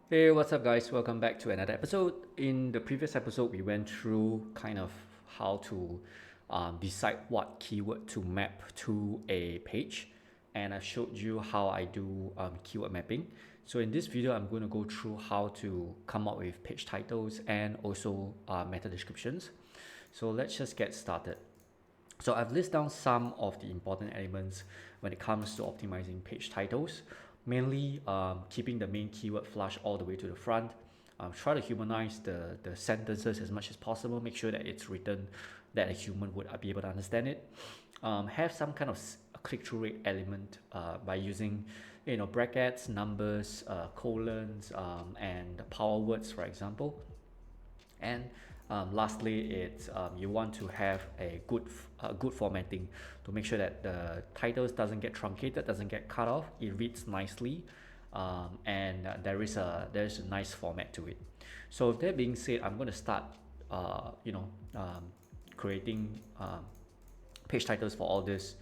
Hey, what's up, guys? Welcome back to another episode. In the previous episode, we went through kind of how to decide what keyword to map to a page, and I showed you how I do keyword mapping. So in this video, I'm going to go through how to come up with page titles and also meta descriptions. So let's just get started. So I've listed down some of the important elements when it comes to optimizing page titles, mainly keeping the main keyword flush all the way to the front. Try to humanize the sentences as much as possible. Make sure that it's written that a human would be able to understand it. Have some kind of click-through rate element by using brackets, numbers, colons, and power words, for example. And lastly, it's you want to have a good formatting to make sure that the titles doesn't get truncated, doesn't get cut off. It reads nicely, and there's a nice format to it. So that being said, I'm going to start, creating page titles for all these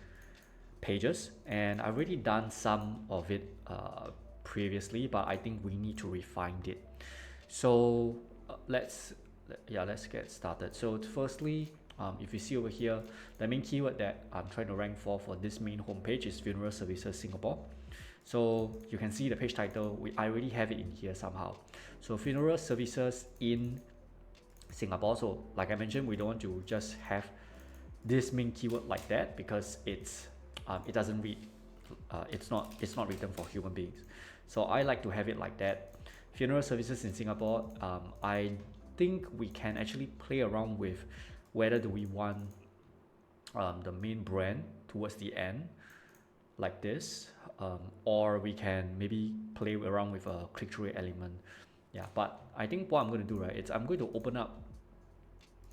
pages, and I've already done some of it previously, but I think we need to refine it. So let's get started. So firstly, if you see over here, the main keyword that I'm trying to rank for this main homepage is funeral services Singapore. So you can see the page title, I already have it in here somehow. So funeral services in Singapore. So like I mentioned, we don't want to just have this main keyword like that because it doesn't read, it's not written for human beings. So I like to have it like that. Funeral services in Singapore. I think we can actually play around with whether do we want the main brand towards the end like this, or we can maybe play around with a click-through element. Yeah, but I think what I'm going to do, right, is I'm going to open up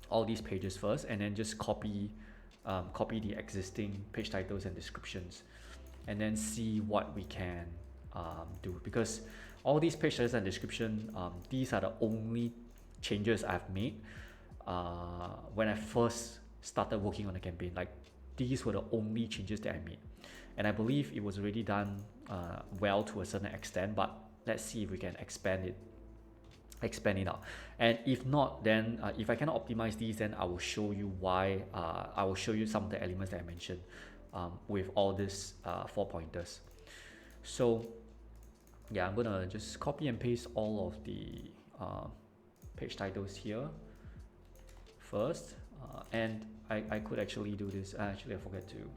all these pages first and then just copy the existing page titles and descriptions, and then see what we can do, because all these page titles and description, these are the only changes I've made when I first started working on the campaign. Like, these were the only changes that I made, and I believe it was already done well to a certain extent, but let's see if we can expand it out. And if not, then if I cannot optimize these, then I will show you why. I will show you some of the elements that I mentioned with all these 4 pointers. So yeah, I'm gonna just copy and paste all of the page titles here first, and I could actually do this. Actually, I forgot to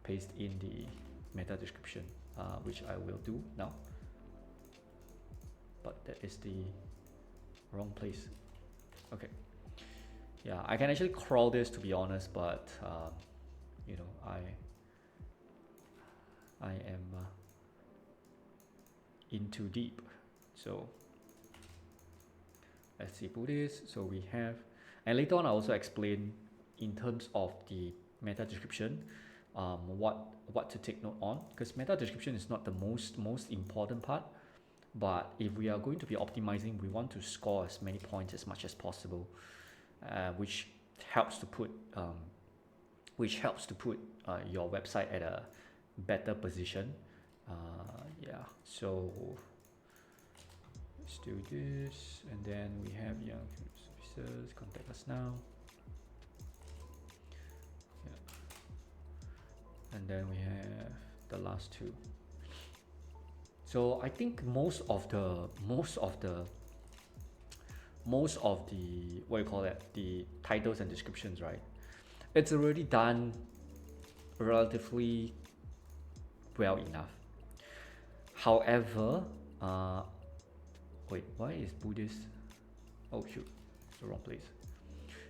paste in the meta description, which I will do now, but that is the wrong place. Okay, yeah, I can actually crawl this, to be honest, but I am in too deep. So let's see, put this. So we have, and later on I also explain in terms of the meta description, what to take note on, because meta description is not the most important part. But if we are going to be optimizing, we want to score as many points as much as possible, which helps to put your website at a better position. Yeah, so let's do this, and then we have young services, contact us now. Yeah, and then we have the last two. So I think most of the what you call it, the titles and descriptions, right, it's already done relatively well enough. However, wait, why is Buddhist? Oh shoot, it's the wrong place.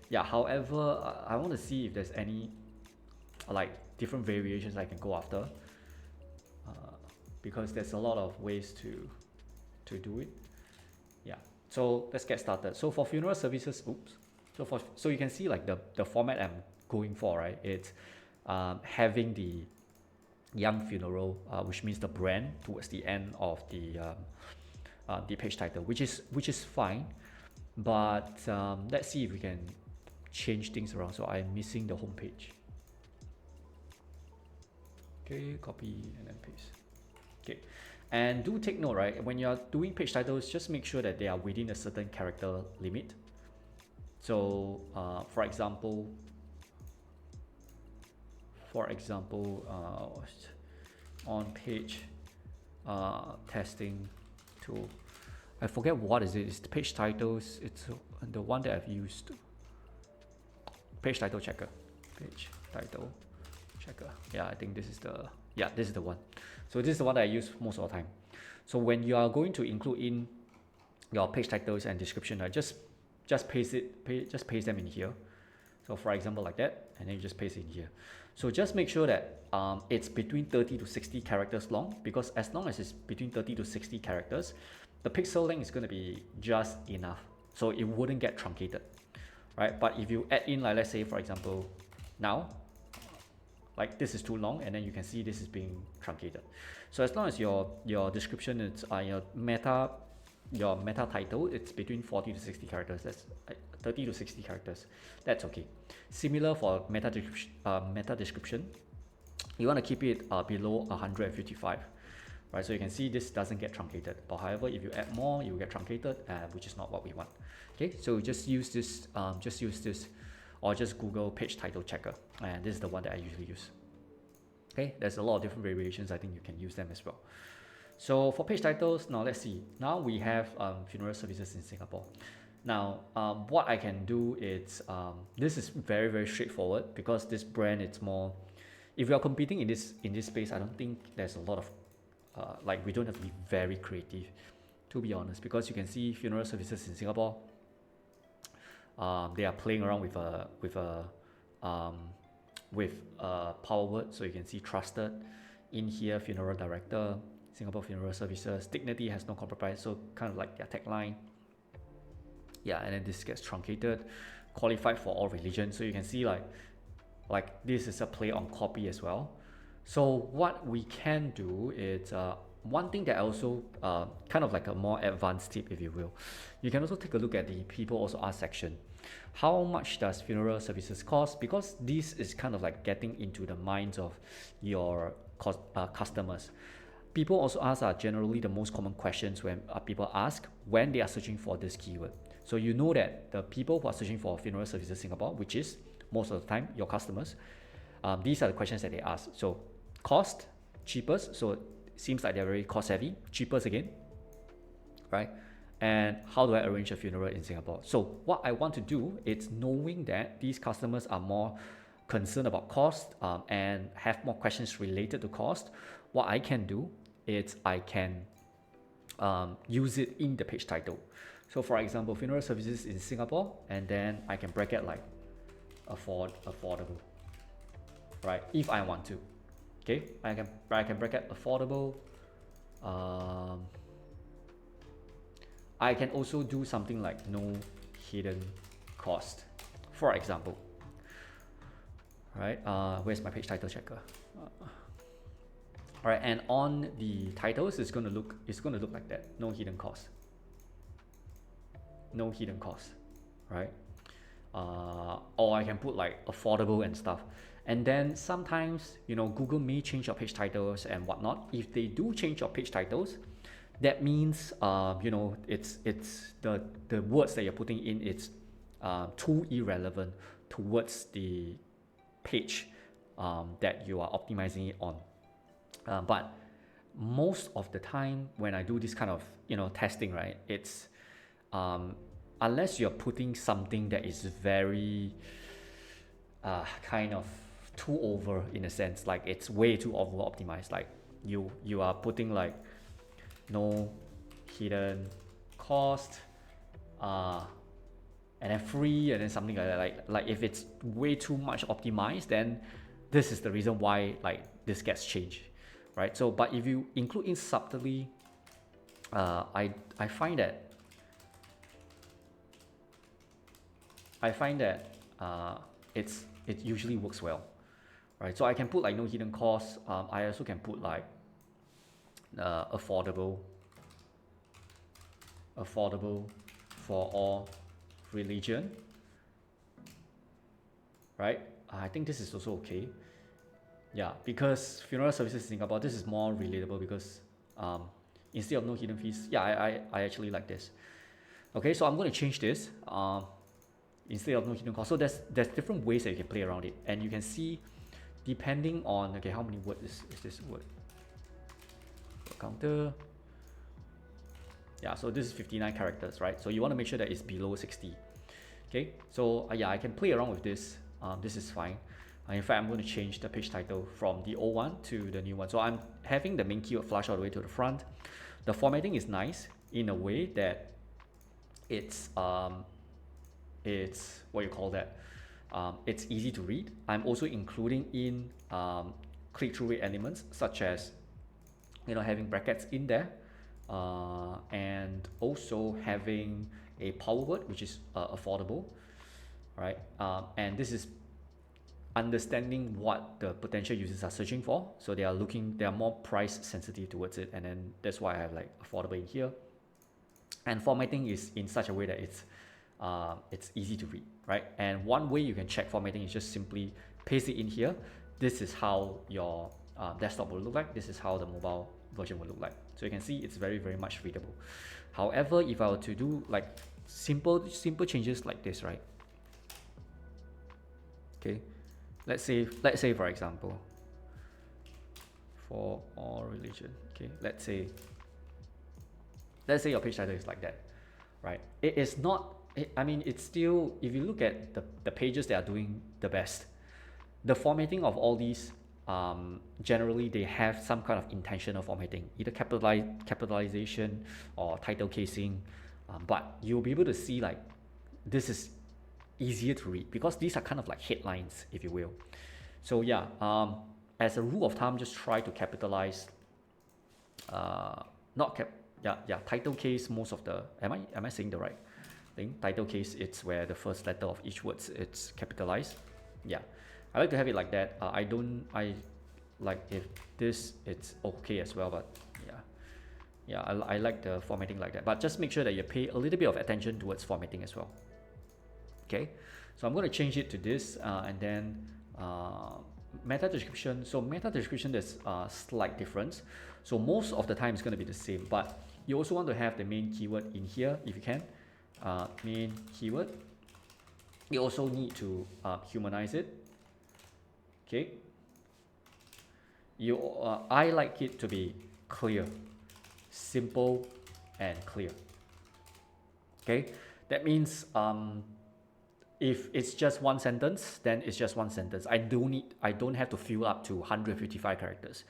Yeah, however, I want to see if there's any like different variations I can go after, because there's a lot of ways to do it. Yeah, so let's get started. So for funeral services, so you can see like the format I'm going for, right? It's having the young funeral, which means the brand towards the end of the page title, which is fine. But let's see if we can change things around. So I'm missing the home page. Okay, copy and then paste. Okay, And do take note, right? When you are doing page titles, just make sure that they are within a certain character limit. So, for example, on page testing tool, I forget what is it. It's the page titles. It's the one that I've used. Page title checker. Page title checker. Yeah, I think this is the one. So this is the one that I use most of the time. So when you are going to include in your page titles and description, right, just paste them in here. So for example, like that, and then you just paste it in here. So just make sure that it's between 30 to 60 characters long, because as long as it's between 30 to 60 characters, the pixel length is going to be just enough, so it wouldn't get truncated, right? But if you add in, like, let's say for example, now, like this is too long, and then you can see this is being truncated. So as long as your description is your meta title, it's between 40 to 60 characters, that's 30 to 60 characters, that's okay. Similar for meta description, you want to keep it below 155, right? So you can see this doesn't get truncated, but however, if you add more, you will get truncated, which is not what we want. Okay, so just use this, or just Google page title checker, and this is the one that I usually use. Okay, there's a lot of different variations. I think you can use them as well. So for page titles, now let's see. Now we have funeral services in Singapore. Now, what I can do is, this is very, very straightforward, because this brand, it's more, if you are competing in this space, I don't think there's a lot of, like, we don't have to be very creative, to be honest, because you can see funeral services in Singapore, they are playing around with power word. So you can see trusted in here, funeral director, Singapore Funeral Services, dignity has no compromise, so kind of like their tagline. Yeah, and then this gets truncated, qualified for all religions. So you can see like this is a play on copy as well. So what we can do is, one thing that I also, kind of like a more advanced tip, if you will, you can also take a look at the people also ask section. How much does funeral services cost? Because this is kind of like getting into the minds of your customers. People also ask are generally the most common questions when people ask when they are searching for this keyword. So you know that the people who are searching for funeral services Singapore, which is most of the time your customers, these are the questions that they ask. So cost, cheapest, so it seems like they're very cost savvy. Cheapest again, right? And how do I arrange a funeral in Singapore? So what I want to do is, knowing that these customers are more concerned about cost, and have more questions related to cost, what I can do is I can use it in the page title. So for example, funeral services in Singapore, and then I can bracket like affordable, right? If I want to, okay, I can bracket affordable. I can also do something like no hidden cost, for example. Right? Where's my page title checker? All right, and on the titles, it's gonna look like that. No hidden cost. No hidden cost, right? Or I can put like affordable and stuff. And then sometimes, Google may change your page titles and whatnot. If they do change your page titles, that means it's the words that you're putting in, it's too irrelevant towards the page that you are optimizing it on. But most of the time when I do this kind of testing, right, it's unless you're putting something that is very kind of too over, in a sense, like it's way too over optimized, like you are putting like no hidden cost, and then free, and then something like that. Like if it's way too much optimized, then this is the reason why like this gets changed, right? So, but if you include in subtly, I find that it usually works well, right? So I can put like no hidden costs. I also can put like affordable for all religion, right? I think this is also okay. Yeah, because funeral services in Singapore, this is more relatable because instead of no hidden fees. Yeah, I actually like this. Okay, so I'm going to change this instead of no hidden cost. So there's different ways that you can play around it, and you can see depending on, okay, how many words is this word counter. Yeah, so this is 59 characters, right? So you want to make sure that it's below 60. Okay, so yeah, I can play around with this. This is fine. In fact, I'm going to change the page title from the old one to the new one. So I'm having the main keyword flush all the way to the front. The formatting is nice in a way that it's what you call that. It's easy to read. I'm also including in click-through rate elements, such as having brackets in there, and also having a power word which is affordable, right? And this is understanding what the potential users are searching for, so they are more price sensitive towards it, and then that's why I have like affordable in here. And formatting is in such a way that it's easy to read, right? And one way you can check formatting is just simply paste it in here. This is how your desktop will look like. This is how the mobile version will look like. So you can see it's very, very much readable. However, if I were to do like simple changes like this, right? Okay, let's say for example, for all religion. Okay, let's say your page title is like that, right? It is not. I mean, it's still, if you look at the pages that are doing the best, the formatting of all these, generally they have some kind of intentional formatting, either capitalization or title casing, but you'll be able to see like this is easier to read because these are kind of like headlines, if you will. So yeah, as a rule of thumb, just try to capitalize, title case most of the, am I saying the right thing? Title case, it's where the first letter of each word it's capitalized. Yeah, I like to have it like that. I like if this, it's okay as well, but yeah, I like the formatting like that. But just make sure that you pay a little bit of attention towards formatting as well. Okay, so I'm going to change it to this, and then meta description. So meta description, there's a slight difference. So most of the time it's going to be the same, but you also want to have the main keyword in here if you can. Main keyword. You also need to humanize it. Okay. I like it to be clear, simple, and clear. Okay, that means if it's just one sentence, then it's just one sentence. I don't have to fill up to 155 characters,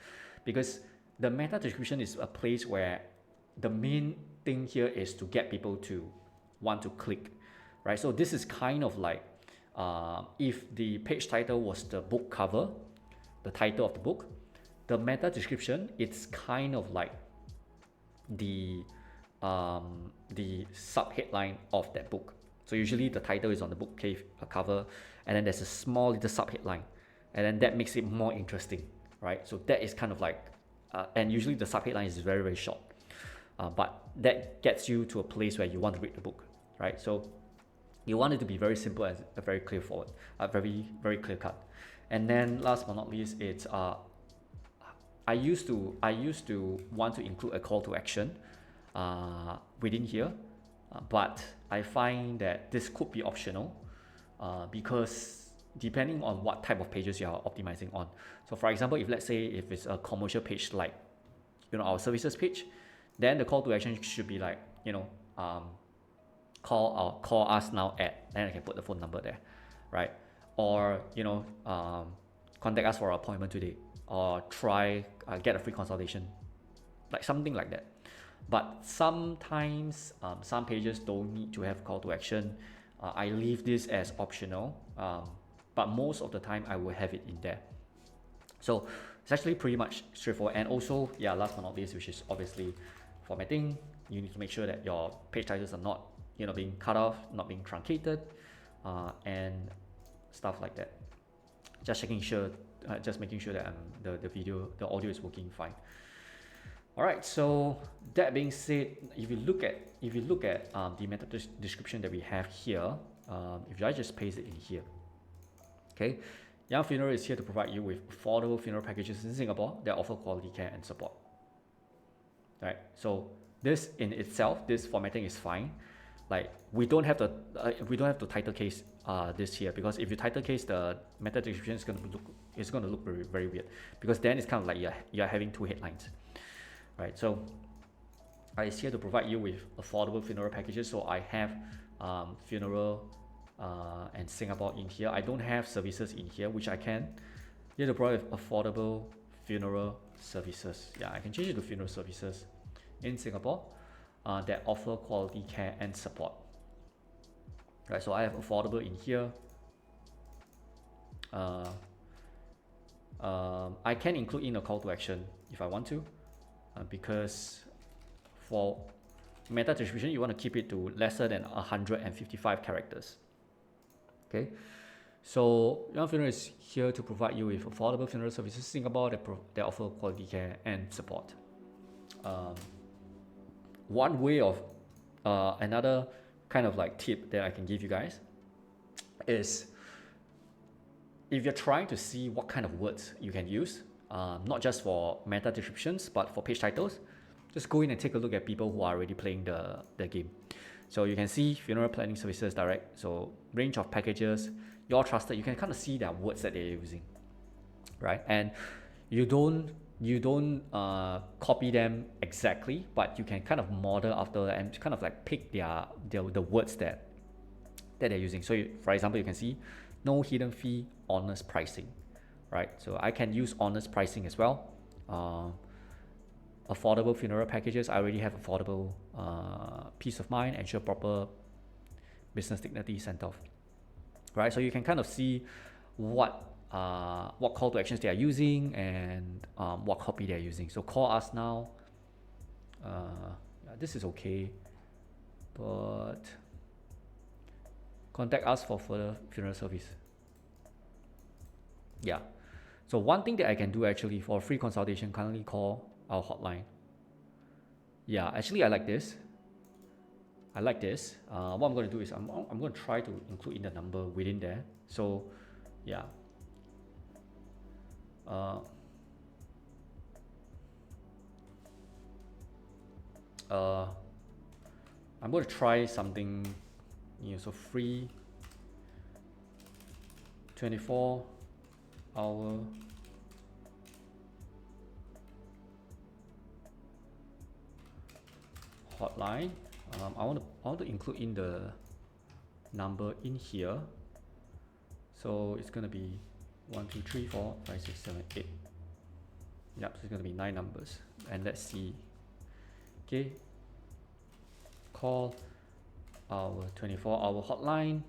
because the meta description is a place where the main thing here is to get people to want to click, right? So this is kind of like if the page title was the book cover, the title of the book, the meta description, it's kind of like the sub headline of that book. So usually the title is on the book cover, and then there's a small little sub headline, and then that makes it more interesting, right? So that is kind of like, and usually the sub headline is very, very short, but that gets you to a place where you want to read the book, right? So you want it to be very simple and very clear forward, very, very clear cut. And then last but not least, it's I used to want to include a call to action within here, but I find that this could be optional, because depending on what type of pages you are optimizing on. So for example, if let's say if it's a commercial page like our services page, then the call to action should be like call us now at, and I can put the phone number there, right? Or contact us for an appointment today, or try get a free consultation, like something like that. But sometimes some pages don't need to have call to action. I leave this as optional, but most of the time I will have it in there. So it's actually pretty much straightforward. And also, yeah, last but not least, which is obviously formatting. You need to make sure that your page titles are not being cut off, not being truncated, and stuff like that. Just making sure that the audio is working fine. All right, so that being said, if you look at the meta description that we have here, if I just paste it in here, okay, Young Funeral is here to provide you with affordable funeral packages in Singapore that offer quality care and support. right? So this in itself, this formatting is fine. Like we don't have to title case this here, because if you title case, the meta description is gonna look very, very weird, because then it's kind of like you're having two headlines, right? So it's here to provide you with affordable funeral packages. So I have funeral and Singapore in here. I don't have services in here, which I can. Here to provide affordable funeral services. Yeah, I can change it to funeral services in Singapore that offer quality care and support. Right, so I have affordable in here. I can include in a call to action if I want to, because for meta distribution, you want to keep it to lesser than 155 characters. Okay, so Young Funeral is here to provide you with affordable funeral services in Singapore that offer quality care and support. One way of another kind of like tip that I can give you guys is, if you're trying to see what kind of words you can use, not just for meta descriptions but for page titles, just go in and take a look at people who are already playing the game. So you can see funeral planning services direct, so range of packages, you're trusted. You can kind of see their words that they're using, right? And you don't copy them exactly, but you can kind of model after and kind of like pick the words that they're using. So for example, you can see no hidden fee, honest pricing, right? So I can use honest pricing as well. Affordable funeral packages, I already have affordable peace of mind, ensure proper business dignity sent off, right? So you can kind of see what call to actions they are using and what copy they are using. So call us now. This is okay, but contact us for further funeral service. Yeah. So one thing that I can do actually for free consultation, kindly call our hotline. Yeah, actually I like this. What I'm going to do is I'm going to try to include in the number within there. So yeah. I'm going to try something new. So free 24-hour hotline. I want to include in the number in here. So it's going to be 1, 2, 3, 4, 5, 6, 7, 8. Yep, so it's going to be 9 numbers. And let's see. Okay. Call our 24-hour hotline.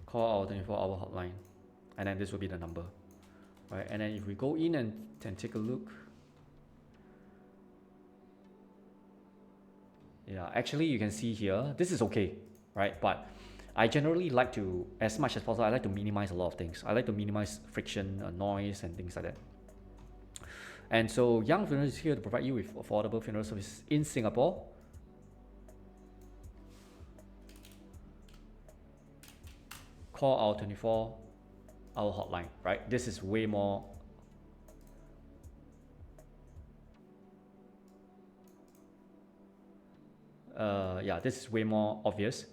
Call our 24-hour hotline. And then this will be the number. Right? And then if we go in and take a look. Yeah, actually you can see here, this is okay, right? But I generally like to, as much as possible, I like to minimize a lot of things. I like to minimize friction, noise, and things like that. And so Young Funeral is here to provide you with affordable funeral services in Singapore. Call our 24-hour hotline, right? This is way more this is way more obvious.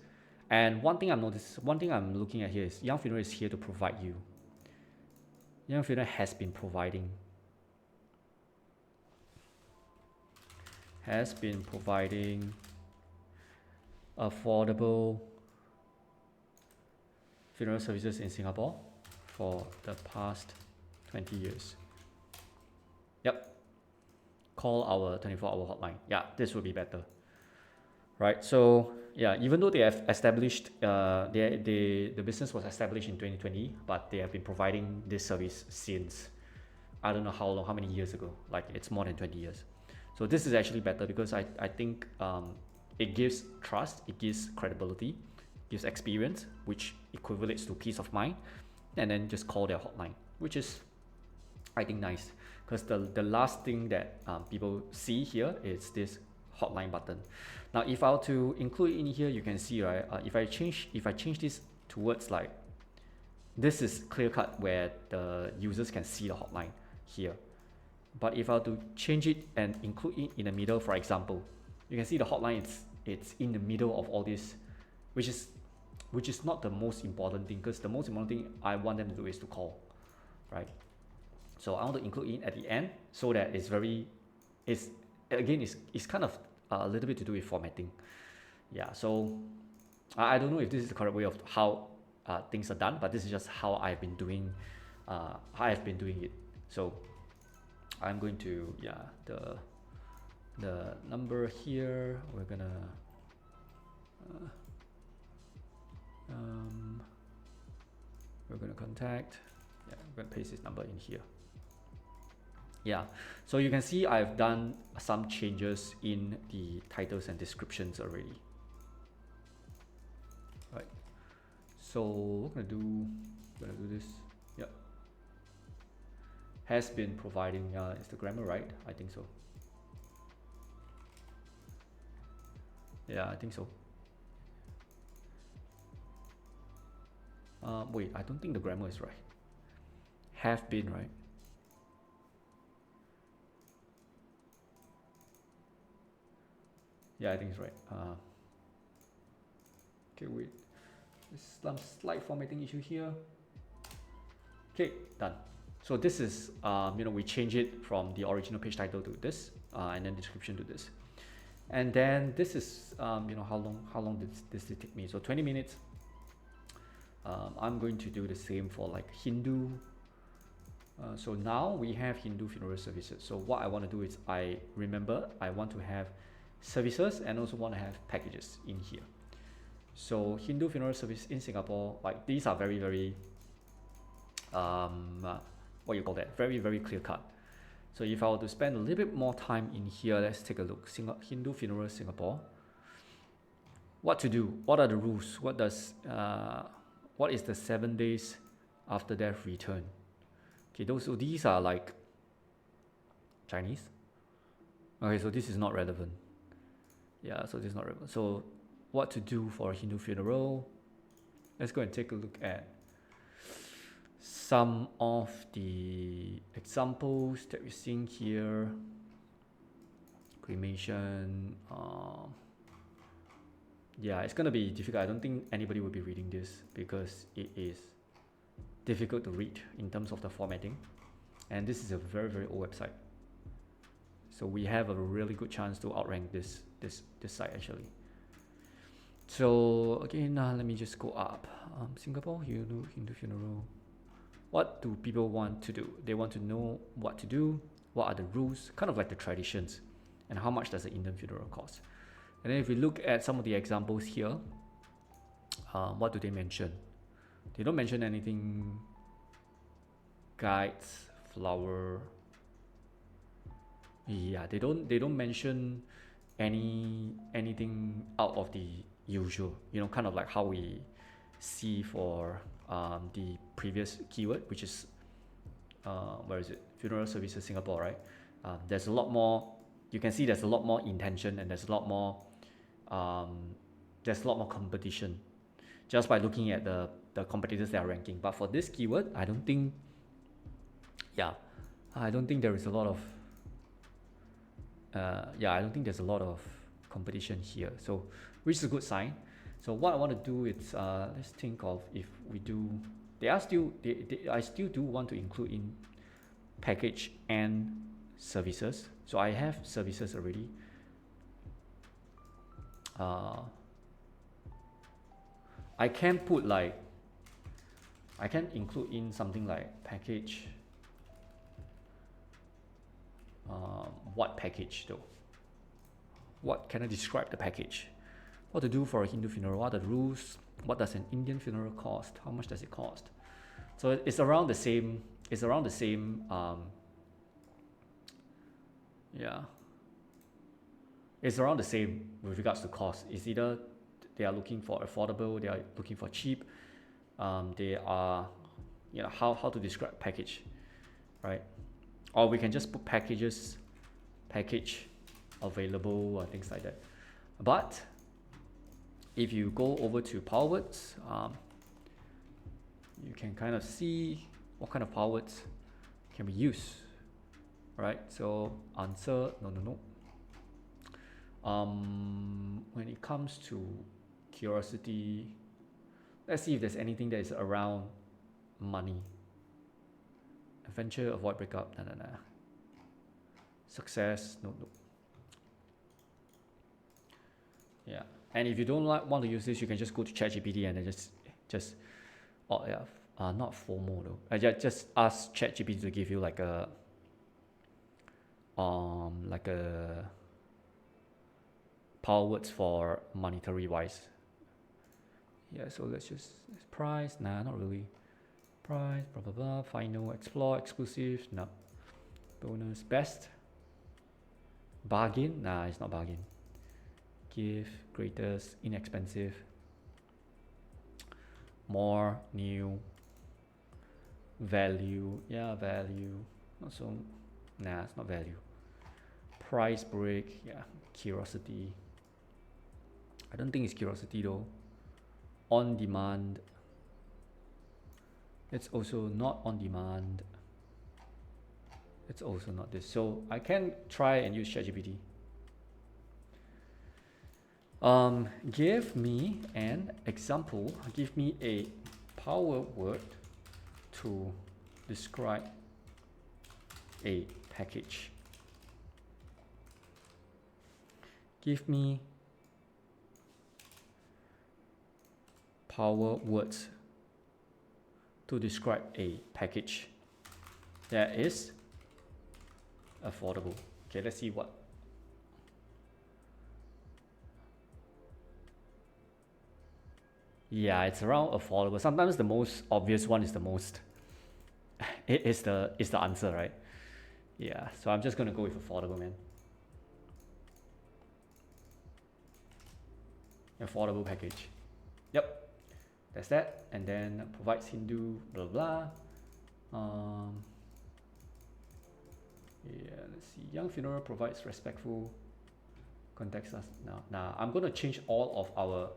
And one thing I'm looking at here is Young Funeral is here to provide you. Young Funeral has been providing affordable funeral services in Singapore for the past 20 years. Yep. Call our 24-hour hotline. Yeah, this would be better. Right, so yeah, even though they have established, the business was established in 2020, but they have been providing this service since, I don't know how long, how many years ago, like it's more than 20 years. So this is actually better because I think it gives trust, it gives credibility, gives experience, which equates to peace of mind, and then just call their hotline, which is, I think, nice, because the last thing that people see here is this hotline button. Now if I were to include in here, you can see, right, if I change this towards like, this is clear cut where the users can see the hotline here, But if I were to change it and include it in the middle, for example, you can see the hotline, it's in the middle of all this, which is not the most important thing, because the most important thing I want them to do is to call, right? So I want to include it at the end so that it's kind of a little bit to do with formatting. Yeah, so I don't know if this is the correct way of how things are done, but this is just how I've been doing it. So I'm going to, the number here, we're gonna contact, we're gonna paste this number in here. Yeah, so you can see I've done some changes in the titles and descriptions already. Right, so we're gonna do this. Yeah, has been providing, is the grammar right? I think so. Yeah, I think so. Wait, I don't think the grammar is right. Have been, right? Yeah, I think it's right. Okay, wait. There's some slight formatting issue here. Okay, done. So this is, we change it from the original page title to this, and then description to this. And then this is, how long did this take me? So 20 minutes. I'm going to do the same for like Hindu. So now we have Hindu funeral services. So what I want to do is I want to have services and also want to have packages in here. So Hindu funeral service in Singapore, like these are very, very, what you call that? Very, very clear cut. So if I were to spend a little bit more time in here, let's take a look. Hindu funeral Singapore. What to do? What are the rules? What is the 7 days after death return? Okay, so these are like Chinese. Okay, so this is not relevant. Yeah, so this is not relevant. So what to do for a Hindu funeral? Let's go and take a look at some of the examples that we're seeing here. Cremation. Yeah, it's gonna be difficult. I don't think anybody will be reading this because it is difficult to read in terms of the formatting. And this is a very, very old website. So we have a really good chance to outrank this site actually. So again, let me just go up. Singapore Hindu funeral. What do people want to do? They want to know what to do, what are the rules, kind of like the traditions, and how much does an Indian funeral cost. And then if we look at some of the examples here, what do they mention? They don't mention anything. Guides, flower. Yeah, they don't mention anything out of the usual. Kind of like how we see for the previous keyword, which is where is it? Funeral services Singapore, right? There's a lot more. You can see there's a lot more intention and there's a lot more competition just by looking at the competitors that are ranking. But for this keyword, I don't think there is a lot of I don't think there's a lot of competition here, so which is a good sign. So what I want to do is let's think of if we do. I still do want to include in package and services. So I have services already. I can include in something like package. What package though? What can I describe the package? What to do for a Hindu funeral? What are the rules? What does an Indian funeral cost? How much does it cost? So it's around the same. It's around the same. It's around the same with regards to cost. It's either they are looking for affordable, they are looking for cheap. They are, how to describe package, right? Or we can just put package available or things like that. But if you go over to power words, you can kind of see what kind of power words can we use, Alright, so answer, no. When it comes to curiosity, let's see if there's anything that is around money. Adventure, avoid breakup, nah. Success, no. Yeah, and if you don't want to use this, you can just go to ChatGPT and then just not FOMO though. Just ask ChatGPT to give you like a power words for monetary wise. Yeah, so let's price, nah, not really. Price, blah blah blah, final, explore, exclusive, no. Bonus, best. Bargain, nah, it's not bargain. Give, greatest, inexpensive. More, new. Value, yeah, value. Not so, nah, it's not value. Price break, yeah, curiosity. I don't think it's curiosity though. On demand, it's also not on demand. It's also not this. So I can try and use ChatGPT. Give me an example. Give me a power word to describe a package. Give me power words to describe a package that is affordable. Okay, let's see what. Yeah, it's around affordable. Sometimes the most obvious one is the most. It is the answer, right? Yeah, so I'm just gonna go with affordable, man. Affordable package. Yep, that's that. And then provides Hindu, blah blah. Yeah, let's see. Young funeral provides respectful context us. Nah, I'm gonna change all of our.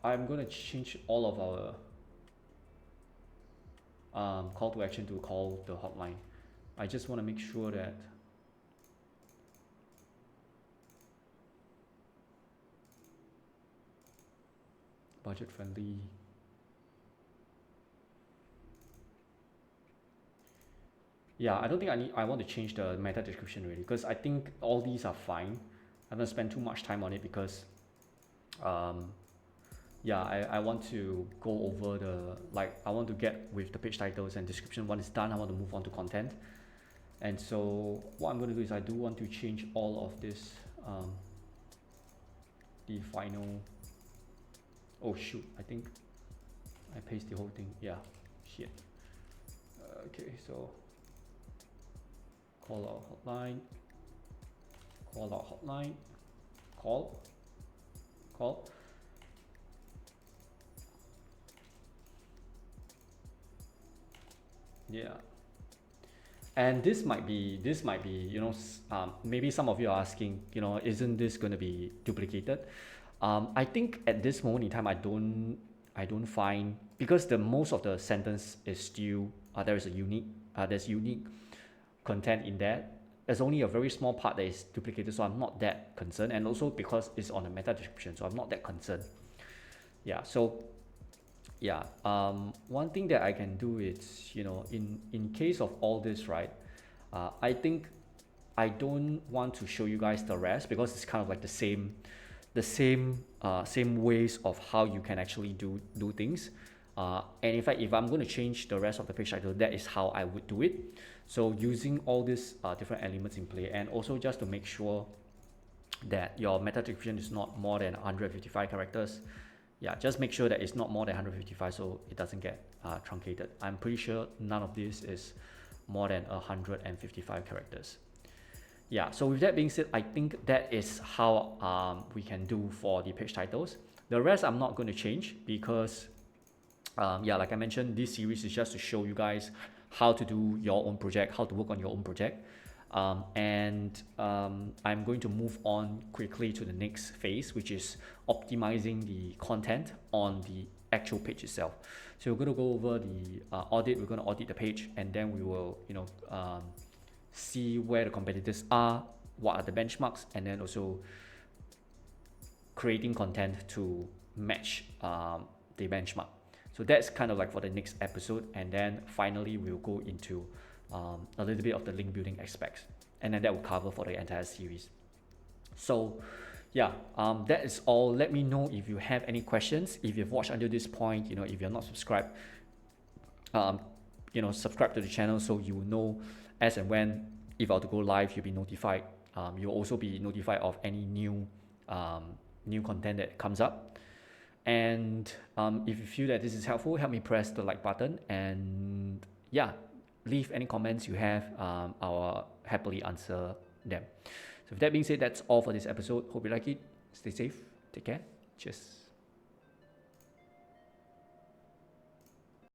I'm gonna change all of our call to action to call the hotline. I just want to make sure that budget friendly. Yeah, I don't think I want to change the meta description really, because I think all these are fine. I'm gonna spend too much time on it because yeah, I want to go over I want to get with the page titles and description. When it's done, I want to move on to content. And so what I'm going to do is I do want to change all of this, the final, oh shoot, I think I paste the whole thing. Yeah, shit. Okay, so call our hotline, call. Yeah, and this might be, you know, maybe some of you are asking, you know, isn't this going to be duplicated? I think at this moment in time, I don't find, because the most of the sentence is still there's unique content in that. There's only a very small part that is duplicated, so I'm not that concerned. And also because it's on a meta description, so I'm not that concerned. Yeah, so yeah, one thing that I can do is, you know, in case of all this, right, I think I don't want to show you guys the rest, because it's kind of like the same ways of how you can actually do things. And in fact, if I'm going to change the rest of the page title, that is how I would do it. So using all these different elements in play, and also just to make sure that your meta description is not more than 155 characters. Yeah, just make sure that it's not more than 155 so it doesn't get truncated. I'm pretty sure none of this is more than 155 characters. Yeah, so with that being said, I think that is how we can do for the page titles. The rest I'm not going to change because, yeah, like I mentioned, this series is just to show you guys how to do your own project, how to work on your own project. I'm going to move on quickly to the next phase, which is optimizing the content on the actual page itself. So we're going to go over the audit. We're going to audit the page, and then we will, see where the competitors are, what are the benchmarks, and then also creating content to match the benchmark. So that's kind of like for the next episode, and then finally we'll go into a little bit of the link building aspects, and then that will cover for the entire series. So yeah, that is all. Let me know if you have any questions. If you've watched until this point, if you're not subscribed, subscribe to the channel so you will know as and when, if I were to go live, you'll be notified. You'll also be notified of any new content that comes up. And if you feel that this is helpful, help me press the like button, and yeah, leave any comments you have. I'll happily answer them. So with that being said, that's all for this episode. Hope you like it. Stay safe. Take care. Cheers.